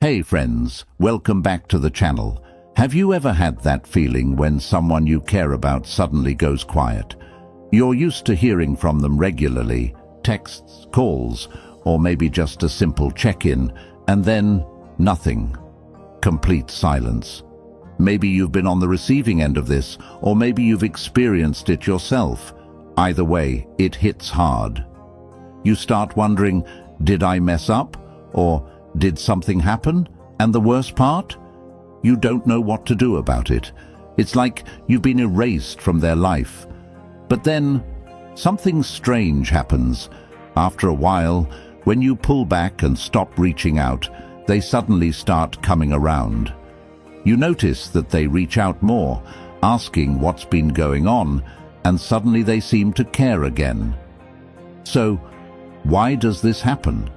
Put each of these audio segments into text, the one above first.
Hey friends, welcome back to the channel. Have you ever had that feeling when someone you care about suddenly goes quiet? You're used to hearing from them regularly, texts, calls, or maybe just a simple check-in, and then nothing. Complete silence. Maybe you've been on the receiving end of this, or maybe you've experienced it yourself. Either way, it hits hard. You start wondering, did I mess up? Or did something happen? And the worst part? You don't know what to do about it. It's like you've been erased from their life. But then, something strange happens. After a while, when you pull back and stop reaching out, they suddenly start coming around. You notice that they reach out more, asking what's been going on, and suddenly they seem to care again. So, why does this happen?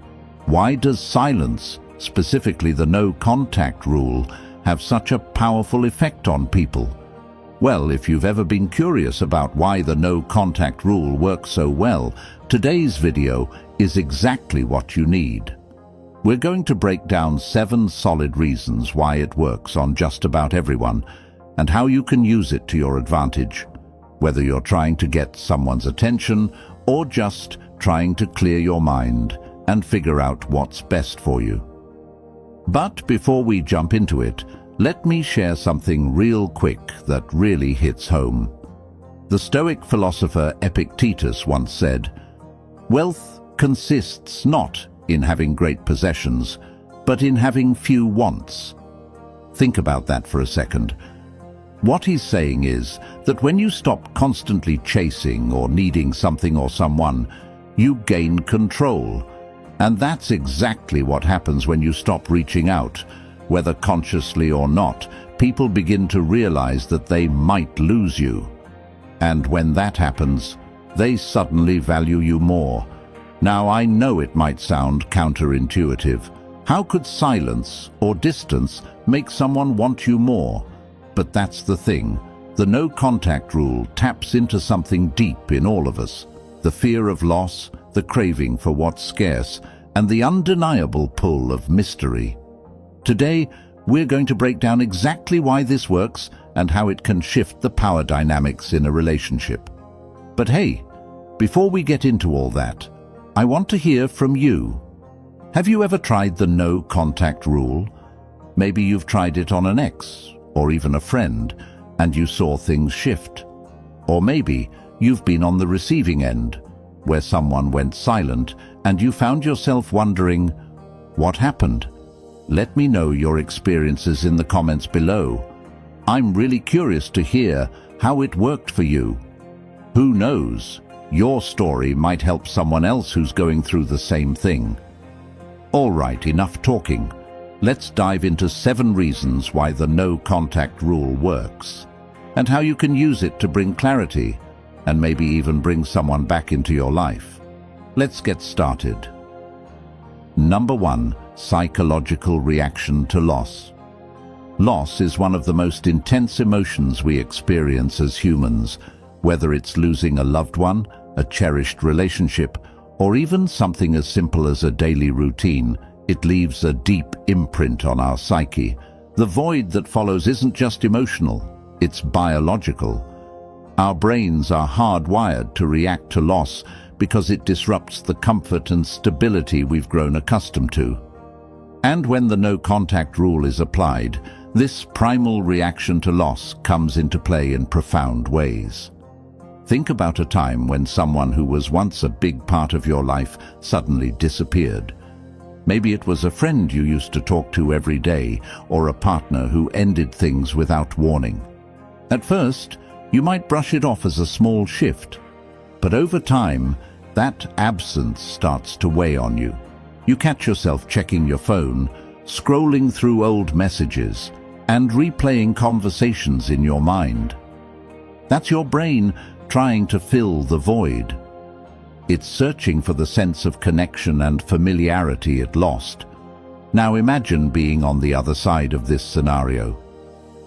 Why does silence, specifically the no-contact rule, have such a powerful effect on people? Well, if you've ever been curious about why the no-contact rule works so well, today's video is exactly what you need. We're going to break down 7 solid reasons why it works on just about everyone, and how you can use it to your advantage, whether you're trying to get someone's attention or just trying to clear your mind and figure out what's best for you. But before we jump into it, let me share something real quick that really hits home. The Stoic philosopher Epictetus once said, "Wealth consists not in having great possessions, but in having few wants." Think about that for a second. What he's saying is that when you stop constantly chasing or needing something or someone, you gain control. And that's exactly what happens when you stop reaching out. Whether consciously or not, people begin to realize that they might lose you. And when that happens, they suddenly value you more. Now, I know it might sound counterintuitive. How could silence or distance make someone want you more? But that's the thing. The no-contact rule taps into something deep in all of us. The fear of loss, the craving for what's scarce, and the undeniable pull of mystery. Today, we're going to break down exactly why this works and how it can shift the power dynamics in a relationship. But hey, before we get into all that, I want to hear from you. Have you ever tried the no-contact rule? Maybe you've tried it on an ex, or even a friend, and you saw things shift. Or maybe you've been on the receiving end, where someone went silent and you found yourself wondering, what happened? Let me know your experiences in the comments below. I'm really curious to hear how it worked for you. Who knows? Your story might help someone else who's going through the same thing. All right, enough talking. Let's dive into 7 reasons why the no-contact rule works, and how you can use it to bring clarity, and maybe even bring someone back into your life. Let's get started. Number 1. Psychological reaction to loss. Loss is one of the most intense emotions we experience as humans, whether it's losing a loved one, a cherished relationship, or even something as simple as a daily routine. It leaves a deep imprint on our psyche. The void that follows isn't just emotional, it's biological. Our brains are hardwired to react to loss because it disrupts the comfort and stability we've grown accustomed to. And when the no-contact rule is applied, this primal reaction to loss comes into play in profound ways. Think about a time when someone who was once a big part of your life suddenly disappeared. Maybe it was a friend you used to talk to every day, or a partner who ended things without warning. At first, you might brush it off as a small shift, but over time, that absence starts to weigh on you. You catch yourself checking your phone, scrolling through old messages, and replaying conversations in your mind. That's your brain trying to fill the void. It's searching for the sense of connection and familiarity it lost. Now imagine being on the other side of this scenario.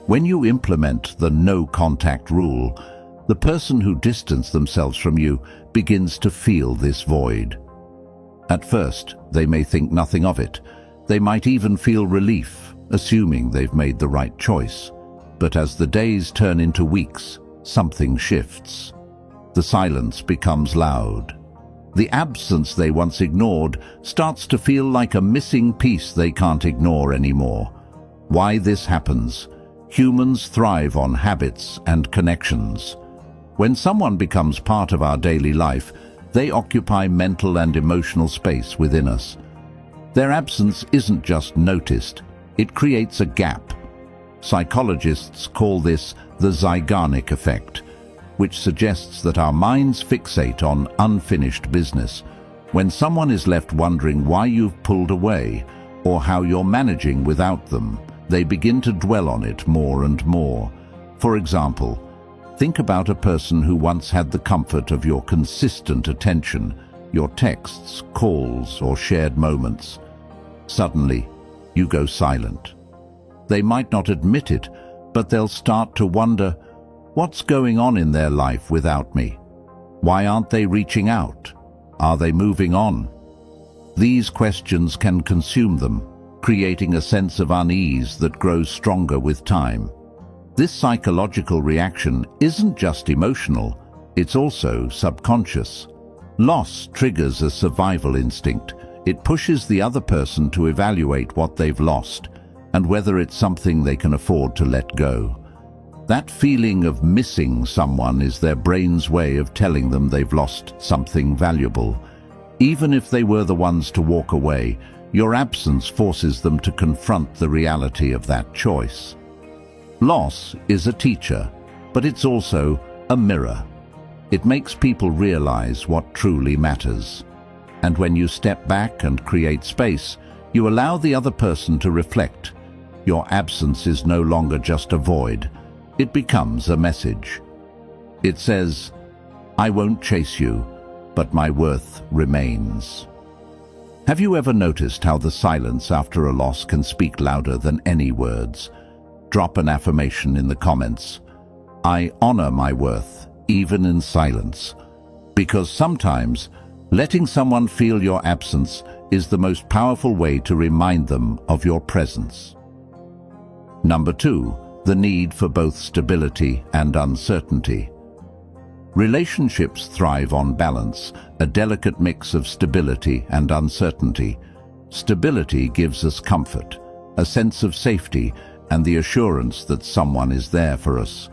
When you implement the no-contact rule, the person who distanced themselves from you begins to feel this void. At first, they may think nothing of it. They might even feel relief, assuming they've made the right choice. But as the days turn into weeks, something shifts. The silence becomes loud. The absence they once ignored starts to feel like a missing piece they can't ignore anymore. Why this happens? Humans thrive on habits and connections. When someone becomes part of our daily life, they occupy mental and emotional space within us. Their absence isn't just noticed, it creates a gap. Psychologists call this the Zeigarnik effect, which suggests that our minds fixate on unfinished business. When someone is left wondering why you've pulled away or how you're managing without them, they begin to dwell on it more and more. For example, think about a person who once had the comfort of your consistent attention, your texts, calls, or shared moments. Suddenly, you go silent. They might not admit it, but they'll start to wonder, what's going on in their life without me? Why aren't they reaching out? Are they moving on? These questions can consume them, creating a sense of unease that grows stronger with time. This psychological reaction isn't just emotional, it's also subconscious. Loss triggers a survival instinct. It pushes the other person to evaluate what they've lost and whether it's something they can afford to let go. That feeling of missing someone is their brain's way of telling them they've lost something valuable. Even if they were the ones to walk away, your absence forces them to confront the reality of that choice. Loss is a teacher, but it's also a mirror. It makes people realize what truly matters. And when you step back and create space, you allow the other person to reflect. Your absence is no longer just a void. It becomes a message. It says, I won't chase you, but my worth remains. Have you ever noticed how the silence after a loss can speak louder than any words? Drop an affirmation in the comments. I honor my worth, even in silence. Because sometimes, letting someone feel your absence is the most powerful way to remind them of your presence. Number 2, the need for both stability and uncertainty. Relationships thrive on balance, a delicate mix of stability and uncertainty. Stability gives us comfort, a sense of safety, and the assurance that someone is there for us.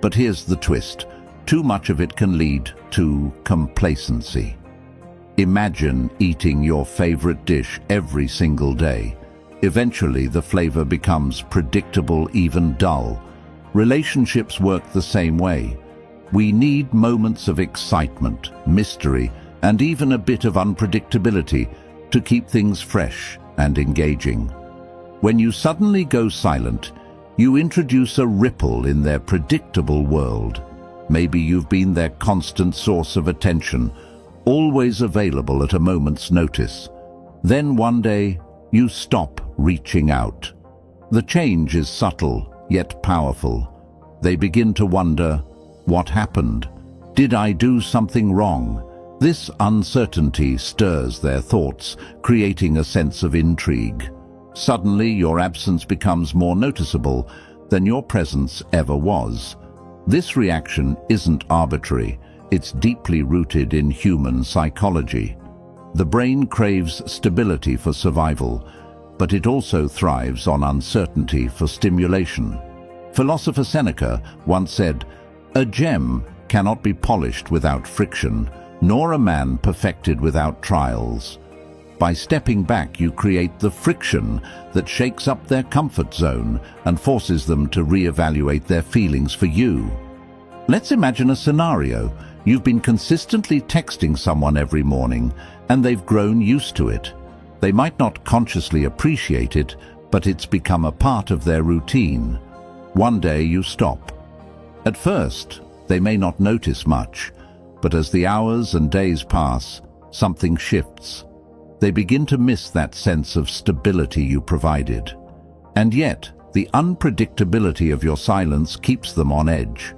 But here's the twist. Too much of it can lead to complacency. Imagine eating your favorite dish every single day. Eventually, the flavor becomes predictable, even dull. Relationships work the same way. We need moments of excitement, mystery, and even a bit of unpredictability to keep things fresh and engaging. When you suddenly go silent, you introduce a ripple in their predictable world. Maybe you've been their constant source of attention, always available at a moment's notice. Then one day, you stop reaching out. The change is subtle, yet powerful. They begin to wonder, what happened? Did I do something wrong? This uncertainty stirs their thoughts, creating a sense of intrigue. Suddenly, your absence becomes more noticeable than your presence ever was. This reaction isn't arbitrary. It's deeply rooted in human psychology. The brain craves stability for survival, but it also thrives on uncertainty for stimulation. Philosopher Seneca once said, "A gem cannot be polished without friction, nor a man perfected without trials." By stepping back, you create the friction that shakes up their comfort zone and forces them to reevaluate their feelings for you. Let's imagine a scenario. You've been consistently texting someone every morning, and they've grown used to it. They might not consciously appreciate it, but it's become a part of their routine. One day you stop. At first, they may not notice much, but as the hours and days pass, something shifts. They begin to miss that sense of stability you provided. And yet, the unpredictability of your silence keeps them on edge.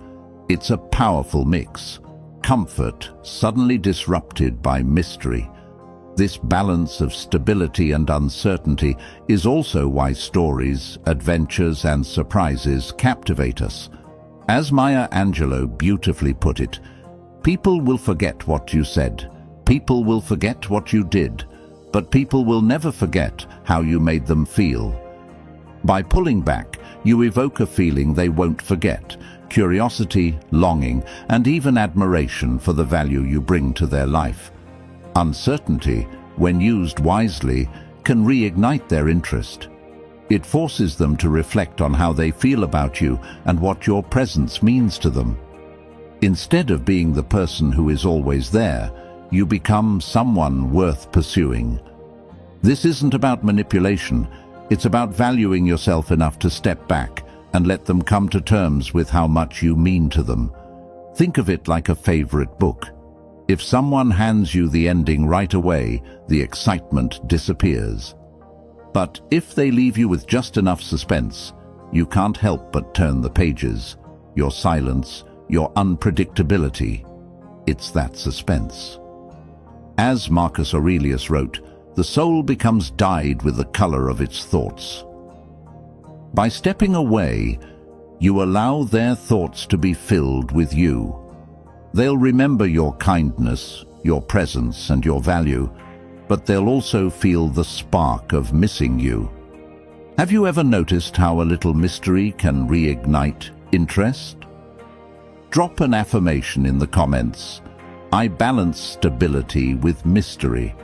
It's a powerful mix. Comfort suddenly disrupted by mystery. This balance of stability and uncertainty is also why stories, adventures, and surprises captivate us. As Maya Angelou beautifully put it, people will forget what you said, people will forget what you did, but people will never forget how you made them feel. By pulling back, you evoke a feeling they won't forget: curiosity, longing, and even admiration for the value you bring to their life. Uncertainty, when used wisely, can reignite their interest. It forces them to reflect on how they feel about you and what your presence means to them. Instead of being the person who is always there, you become someone worth pursuing. This isn't about manipulation, it's about valuing yourself enough to step back and let them come to terms with how much you mean to them. Think of it like a favorite book. If someone hands you the ending right away, the excitement disappears. But if they leave you with just enough suspense, you can't help but turn the pages. Your silence, your unpredictability, it's that suspense. As Marcus Aurelius wrote, the soul becomes dyed with the color of its thoughts. By stepping away, you allow their thoughts to be filled with you. They'll remember your kindness, your presence, and your value, but they'll also feel the spark of missing you. Have you ever noticed how a little mystery can reignite interest? Drop an affirmation in the comments: I balance stability with mystery.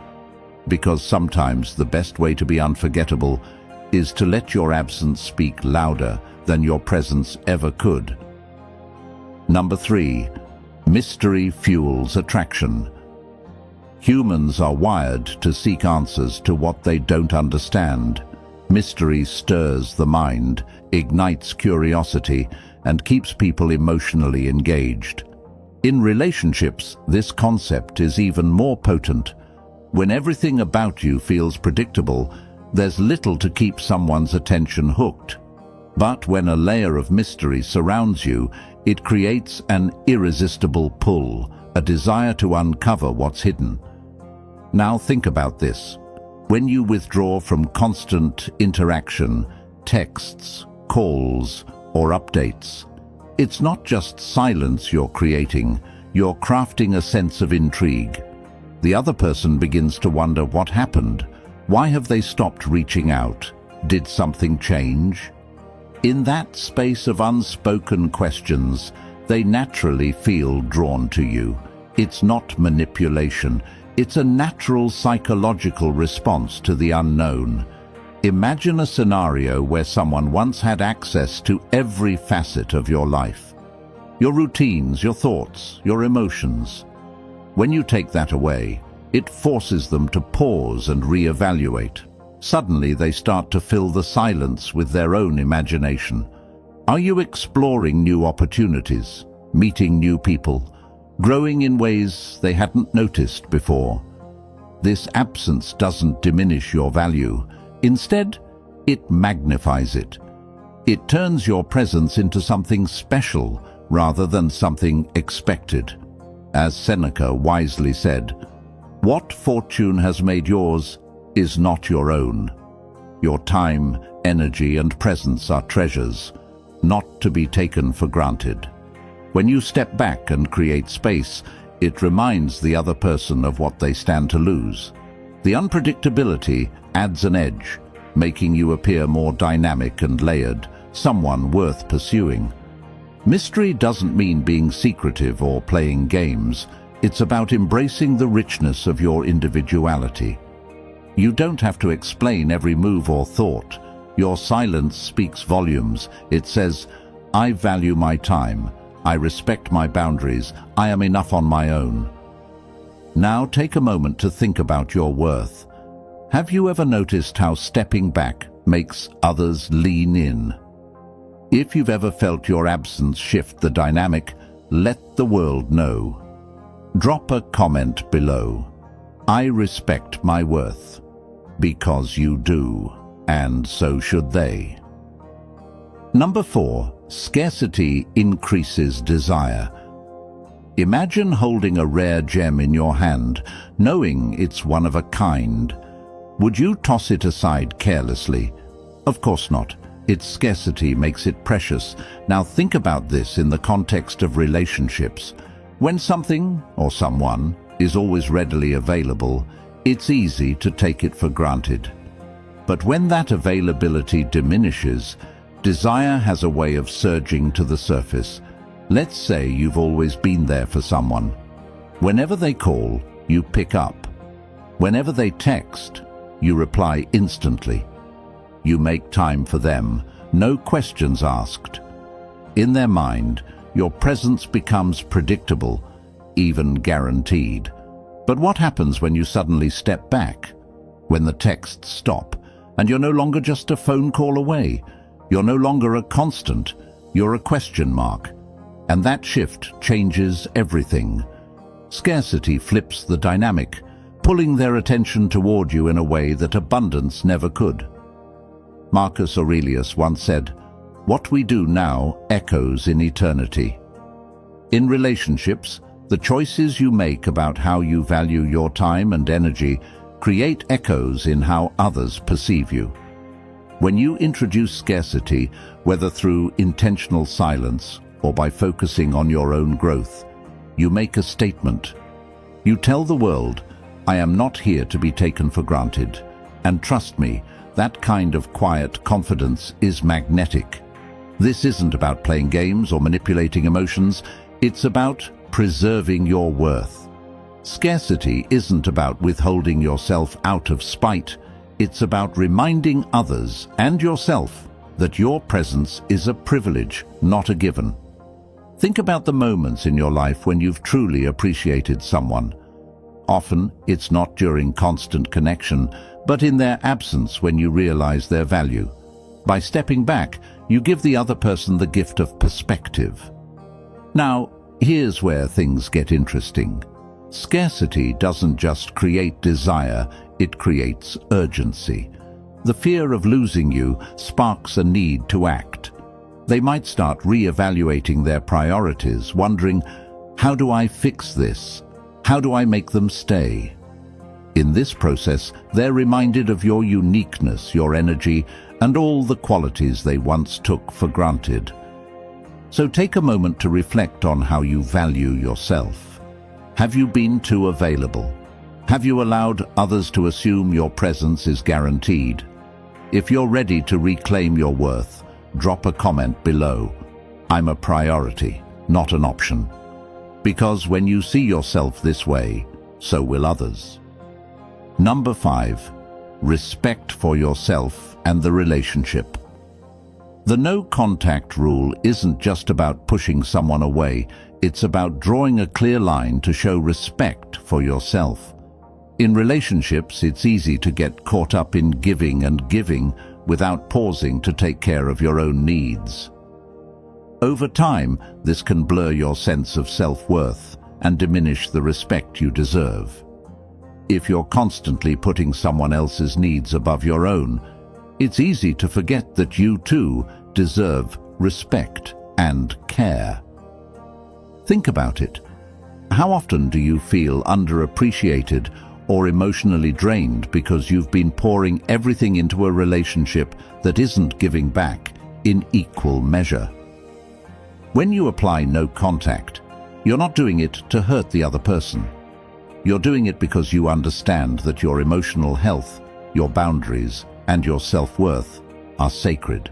Because sometimes the best way to be unforgettable is to let your absence speak louder than your presence ever could. Number 3. Mystery fuels attraction. Humans are wired to seek answers to what they don't understand. Mystery stirs the mind, ignites curiosity, and keeps people emotionally engaged. In relationships, this concept is even more potent. When everything about you feels predictable, there's little to keep someone's attention hooked. But when a layer of mystery surrounds you, it creates an irresistible pull, a desire to uncover what's hidden. Now think about this. When you withdraw from constant interaction, texts, calls, or updates, it's not just silence you're creating, you're crafting a sense of intrigue. The other person begins to wonder what happened. Why have they stopped reaching out? Did something change? In that space of unspoken questions, they naturally feel drawn to you. It's not manipulation. It's a natural psychological response to the unknown. Imagine a scenario where someone once had access to every facet of your life. Your routines, your thoughts, your emotions. When you take that away, it forces them to pause and reevaluate. Suddenly they start to fill the silence with their own imagination. Are you exploring new opportunities, meeting new people, growing in ways they hadn't noticed before? This absence doesn't diminish your value. Instead, it magnifies it. It turns your presence into something special rather than something expected. As Seneca wisely said, "What fortune has made yours is not your own." Your time, energy, and presence are treasures, not to be taken for granted. When you step back and create space, it reminds the other person of what they stand to lose. The unpredictability adds an edge, making you appear more dynamic and layered, someone worth pursuing. Mystery doesn't mean being secretive or playing games. It's about embracing the richness of your individuality. You don't have to explain every move or thought. Your silence speaks volumes. It says, "I value my time. I respect my boundaries. I am enough on my own." Now take a moment to think about your worth. Have you ever noticed how stepping back makes others lean in? If you've ever felt your absence shift the dynamic, let the world know. Drop a comment below. I respect my worth. Because you do, and so should they. Number 4, scarcity increases desire. Imagine holding a rare gem in your hand, knowing it's one of a kind. Would you toss it aside carelessly? Of course not. Its scarcity makes it precious. Now think about this in the context of relationships. When something, or someone, is always readily available, it's easy to take it for granted. But when that availability diminishes, desire has a way of surging to the surface. Let's say you've always been there for someone. Whenever they call, you pick up. Whenever they text, you reply instantly. You make time for them, no questions asked. In their mind, your presence becomes predictable, even guaranteed. But what happens when you suddenly step back? When the texts stop, and you're no longer just a phone call away? You're no longer a constant, you're a question mark. And that shift changes everything. Scarcity flips the dynamic, pulling their attention toward you in a way that abundance never could. Marcus Aurelius once said, "What we do now echoes in eternity." In relationships, the choices you make about how you value your time and energy create echoes in how others perceive you. When you introduce scarcity, whether through intentional silence or by focusing on your own growth, you make a statement. You tell the world, "I am not here to be taken for granted." And trust me, that kind of quiet confidence is magnetic. This isn't about playing games or manipulating emotions. It's about preserving your worth. Scarcity isn't about withholding yourself out of spite. It's about reminding others and yourself that your presence is a privilege, not a given. Think about the moments in your life when you've truly appreciated someone. Often, it's not during constant connection, but in their absence when you realize their value. By stepping back, you give the other person the gift of perspective. Now, here's where things get interesting. Scarcity doesn't just create desire, it creates urgency. The fear of losing you sparks a need to act. They might start re-evaluating their priorities, wondering, how do I fix this? How do I make them stay? In this process, they're reminded of your uniqueness, your energy, and all the qualities they once took for granted. So take a moment to reflect on how you value yourself. Have you been too available? Have you allowed others to assume your presence is guaranteed? If you're ready to reclaim your worth, drop a comment below. I'm a priority, not an option. Because when you see yourself this way, so will others. Number 5. Respect for yourself and the relationship. The no contact rule isn't just about pushing someone away, it's about drawing a clear line to show respect for yourself. In relationships, it's easy to get caught up in giving and giving without pausing to take care of your own needs. Over time, this can blur your sense of self-worth and diminish the respect you deserve. If you're constantly putting someone else's needs above your own, it's easy to forget that you too deserve respect and care. Think about it. How often do you feel underappreciated or emotionally drained because you've been pouring everything into a relationship that isn't giving back in equal measure? When you apply no contact, you're not doing it to hurt the other person. You're doing it because you understand that your emotional health, your boundaries, and your self-worth are sacred.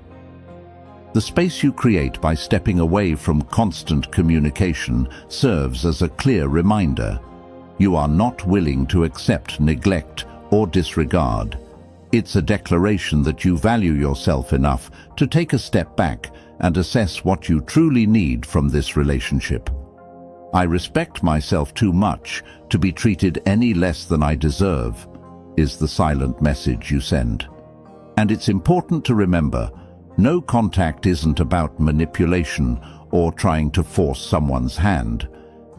The space you create by stepping away from constant communication serves as a clear reminder. You are not willing to accept neglect or disregard. It's a declaration that you value yourself enough to take a step back and assess what you truly need from this relationship. I respect myself too much to be treated any less than I deserve, is the silent message you send. And it's important to remember, no contact isn't about manipulation or trying to force someone's hand.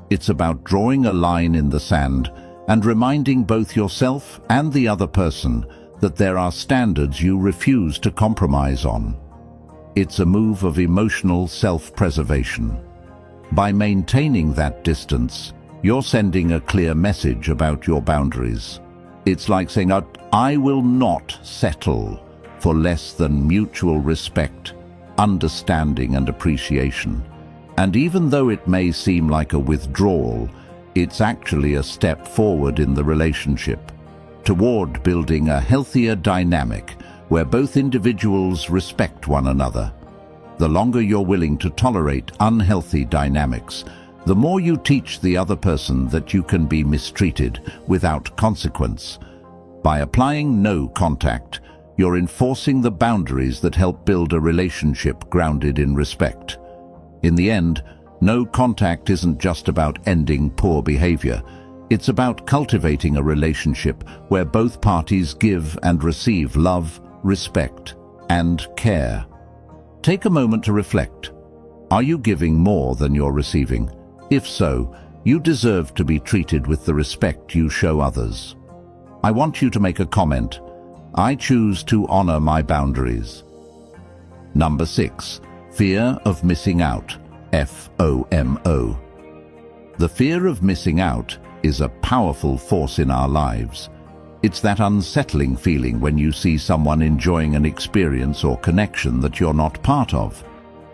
It's about drawing a line in the sand and reminding both yourself and the other person that there are standards you refuse to compromise on. It's a move of emotional self-preservation. By maintaining that distance, you're sending a clear message about your boundaries. It's like saying, I will not settle for less than mutual respect, understanding and appreciation. And even though it may seem like a withdrawal, it's actually a step forward in the relationship, toward building a healthier dynamic where both individuals respect one another. The longer you're willing to tolerate unhealthy dynamics, the more you teach the other person that you can be mistreated without consequence. By applying no contact, you're enforcing the boundaries that help build a relationship grounded in respect. In the end, no contact isn't just about ending poor behavior. It's about cultivating a relationship where both parties give and receive love, respect, and care. Take a moment to reflect. Are you giving more than you're receiving? If so, you deserve to be treated with the respect you show others. I want you to make a comment. I choose to honor my boundaries. Number 6. Fear of missing out. FOMO. The fear of missing out is a powerful force in our lives. It's that unsettling feeling when you see someone enjoying an experience or connection that you're not part of.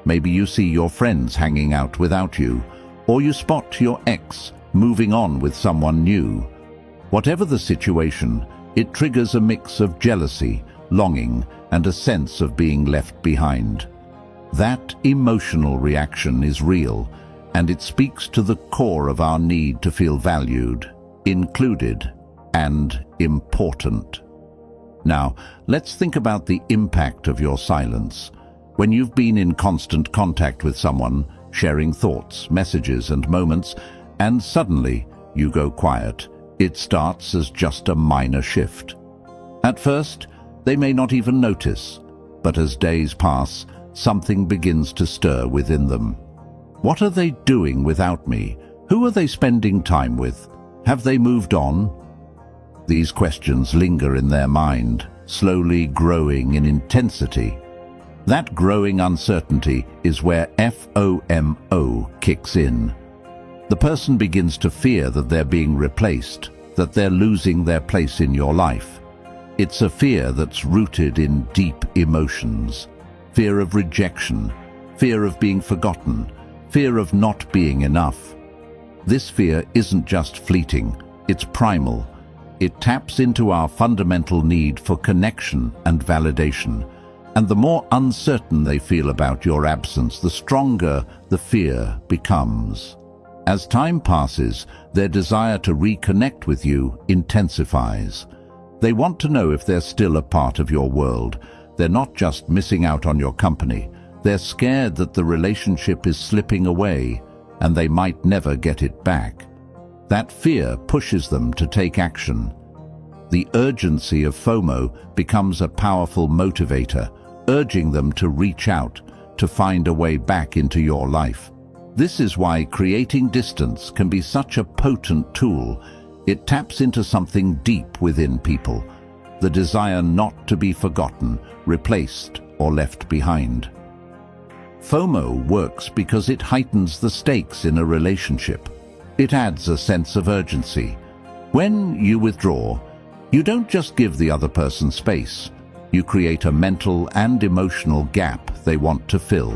Maybe you see your friends hanging out without you, or you spot your ex moving on with someone new. Whatever the situation, it triggers a mix of jealousy, longing, and a sense of being left behind. That emotional reaction is real, and it speaks to the core of our need to feel valued, included, and important. Now, let's think about the impact of your silence. When you've been in constant contact with someone, sharing thoughts, messages, and moments, and suddenly you go quiet, it starts as just a minor shift. At first, they may not even notice, but as days pass, something begins to stir within them. What are they doing without me? Who are they spending time with? Have they moved on? These questions linger in their mind, slowly growing in intensity. That growing uncertainty is where FOMO kicks in. The person begins to fear that they're being replaced, that they're losing their place in your life. It's a fear that's rooted in deep emotions. Fear of rejection, fear of being forgotten, fear of not being enough. This fear isn't just fleeting, it's primal. It taps into our fundamental need for connection and validation. And the more uncertain they feel about your absence, the stronger the fear becomes. As time passes, their desire to reconnect with you intensifies. They want to know if they're still a part of your world. They're not just missing out on your company. They're scared that the relationship is slipping away, and they might never get it back. That fear pushes them to take action. The urgency of FOMO becomes a powerful motivator, urging them to reach out, to find a way back into your life. This is why creating distance can be such a potent tool. It taps into something deep within people, the desire not to be forgotten, replaced, or left behind. FOMO works because it heightens the stakes in a relationship. It adds a sense of urgency. When you withdraw, you don't just give the other person space. You create a mental and emotional gap they want to fill.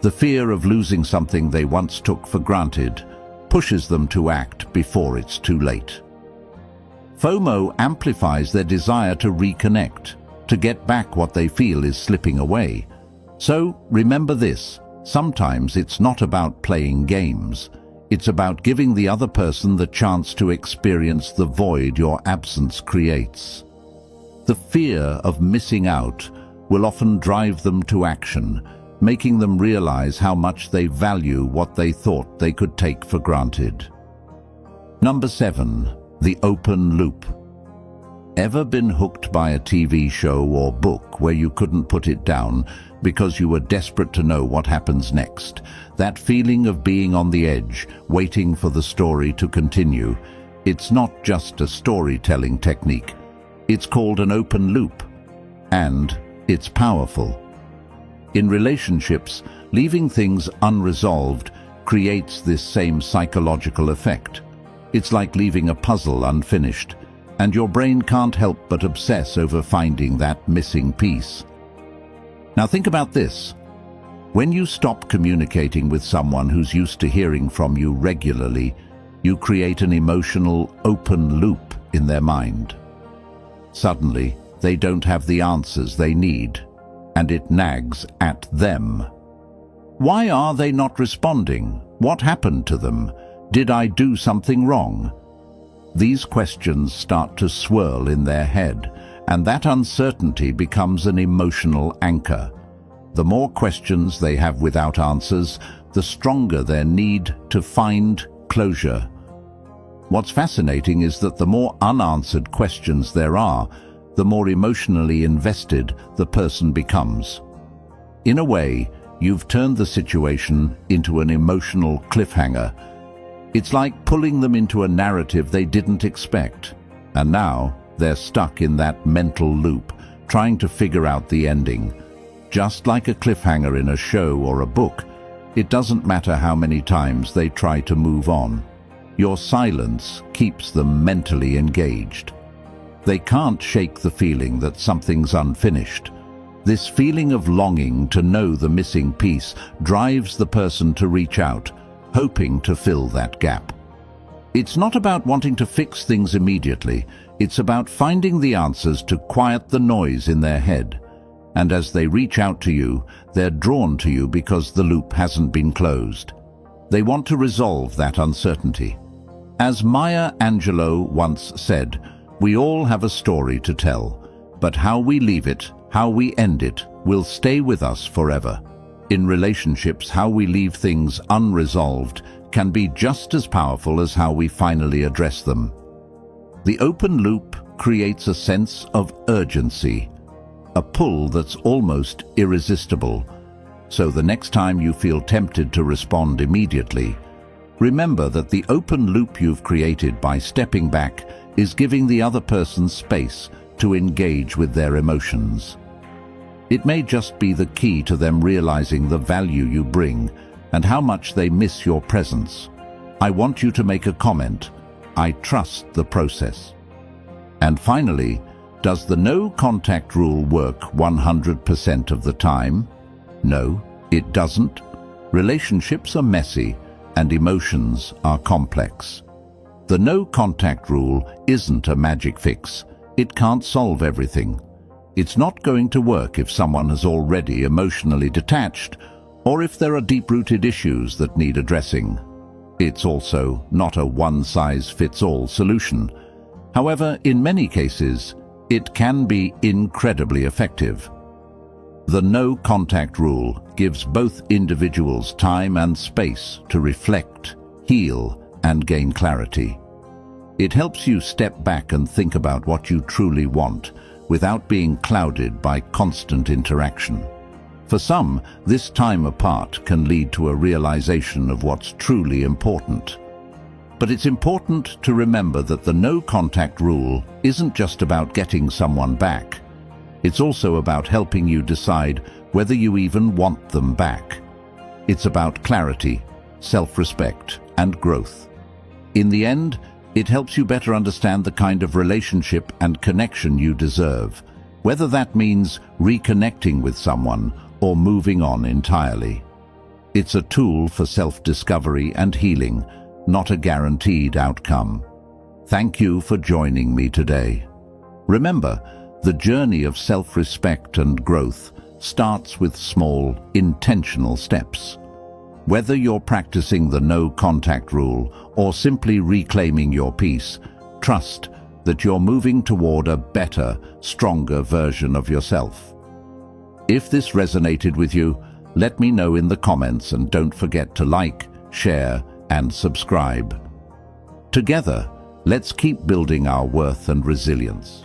The fear of losing something they once took for granted pushes them to act before it's too late. FOMO amplifies their desire to reconnect, to get back what they feel is slipping away. So remember this, sometimes it's not about playing games. It's about giving the other person the chance to experience the void your absence creates. The fear of missing out will often drive them to action, making them realize how much they value what they thought they could take for granted. Number 7. The open loop. Ever been hooked by a TV show or book where you couldn't put it down because you were desperate to know what happens next? That feeling of being on the edge, waiting for the story to continue. It's not just a storytelling technique. It's called an open loop, and it's powerful. In relationships, leaving things unresolved creates this same psychological effect. It's like leaving a puzzle unfinished, and your brain can't help but obsess over finding that missing piece. Now think about this. When you stop communicating with someone who's used to hearing from you regularly, you create an emotional open loop in their mind. Suddenly, they don't have the answers they need, and it nags at them. Why are they not responding? What happened to them? Did I do something wrong? These questions start to swirl in their head, and that uncertainty becomes an emotional anchor. The more questions they have without answers, the stronger their need to find closure. What's fascinating is that the more unanswered questions there are, the more emotionally invested the person becomes. In a way, you've turned the situation into an emotional cliffhanger. It's like pulling them into a narrative they didn't expect, and now they're stuck in that mental loop, trying to figure out the ending. Just like a cliffhanger in a show or a book, it doesn't matter how many times they try to move on. Your silence keeps them mentally engaged. They can't shake the feeling that something's unfinished. This feeling of longing to know the missing piece drives the person to reach out, hoping to fill that gap. It's not about wanting to fix things immediately. It's about finding the answers to quiet the noise in their head. And as they reach out to you, they're drawn to you because the loop hasn't been closed. They want to resolve that uncertainty. As Maya Angelou once said, "We all have a story to tell, but how we leave it, how we end it, will stay with us forever." In relationships, how we leave things unresolved can be just as powerful as how we finally address them. The open loop creates a sense of urgency, a pull that's almost irresistible. So the next time you feel tempted to respond immediately, remember that the open loop you've created by stepping back is giving the other person space to engage with their emotions. It may just be the key to them realizing the value you bring and how much they miss your presence. I want you to make a comment. I trust the process. And finally, does the no contact rule work 100% of the time? No, it doesn't. Relationships are messy and emotions are complex. The no contact rule isn't a magic fix. It can't solve everything. It's not going to work if someone has already emotionally detached or if there are deep-rooted issues that need addressing. It's also not a one-size-fits-all solution. However, in many cases, it can be incredibly effective. The no contact rule gives both individuals time and space to reflect, heal, and gain clarity. It helps you step back and think about what you truly want without being clouded by constant interaction. For some, this time apart can lead to a realization of what's truly important. But it's important to remember that the no contact rule isn't just about getting someone back. It's also about helping you decide whether you even want them back. It's about clarity, self-respect, and growth. In the end, it helps you better understand the kind of relationship and connection you deserve, whether that means reconnecting with someone or moving on entirely. It's a tool for self-discovery and healing, not a guaranteed outcome. Thank you for joining me today. Remember, the journey of self-respect and growth starts with small, intentional steps. Whether you're practicing the no contact rule or simply reclaiming your peace, trust that you're moving toward a better, stronger version of yourself. If this resonated with you, let me know in the comments and don't forget to like, share, and subscribe. Together, let's keep building our worth and resilience.